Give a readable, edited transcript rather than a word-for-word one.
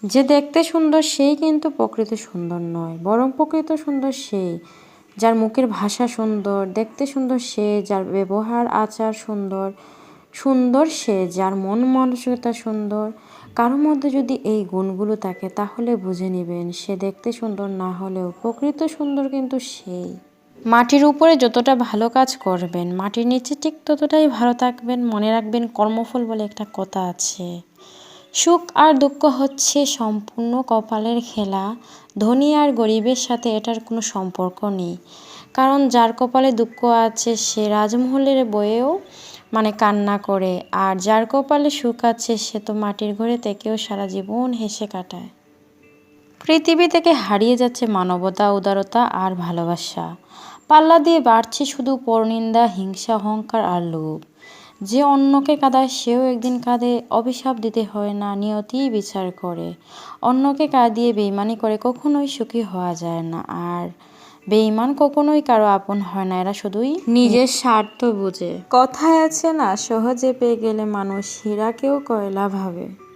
যে দেখতে সুন্দর সেই কিন্তু প্রকৃত সুন্দর নয়, বরং প্রকৃত সুন্দর সেই যার মুখের ভাষা সুন্দর, দেখতে সুন্দর সে যার ব্যবহার আচার সুন্দর, সুন্দর সে যার মন মানসিকতা সুন্দর। কারোর মধ্যে যদি এই গুণগুলো থাকে তাহলে বুঝে নেবেন সে দেখতে সুন্দর না হলেও প্রকৃত সুন্দর কিন্তু সেই। মাটির উপরে যতটা ভালো কাজ করবেন মাটির নিচে ঠিক ততটাই ভালো থাকবেন। মনে রাখবেন কর্মফল বলে একটা কথা আছে। সুখ আর দুঃখ হচ্ছে সম্পূর্ণ কপালের খেলা। ধনী আর গরিবের সাথে এটার কোনো সম্পর্ক নেই। কারণ যার কপালে দুঃখ আছে সে রাজমহলের বয়েও কান্না করে, আর যার কপালে সুখ আছে সে তো মাটির ঘরে থেকেও সারা জীবন হেসে কাটায়। পৃথিবী থেকে হারিয়ে যাচ্ছে মানবতা, উদারতা আর ভালোবাসা। পাল্লা দিয়ে বাড়ছে শুধু পরনিন্দা, হিংসা, অহংকার আর লোভ। যে অন্যকে কাঁদায় সেও একদিন কাঁদে। অভিশাপ দিতে হয় না, নিয়তিই বিচার করে। অন্যকে কাঁদিয়ে বেইমানি করে কখনোই সুখী হওয়া যায় না। আর বেইমান কখনোই কারো আপন হয় না, এরা শুধুই নিজের স্বার্থ বুঝে। কথায় আছে না, সহজে পেয়ে গেলে মানুষ হীরাকেও কয়লা ভাবে।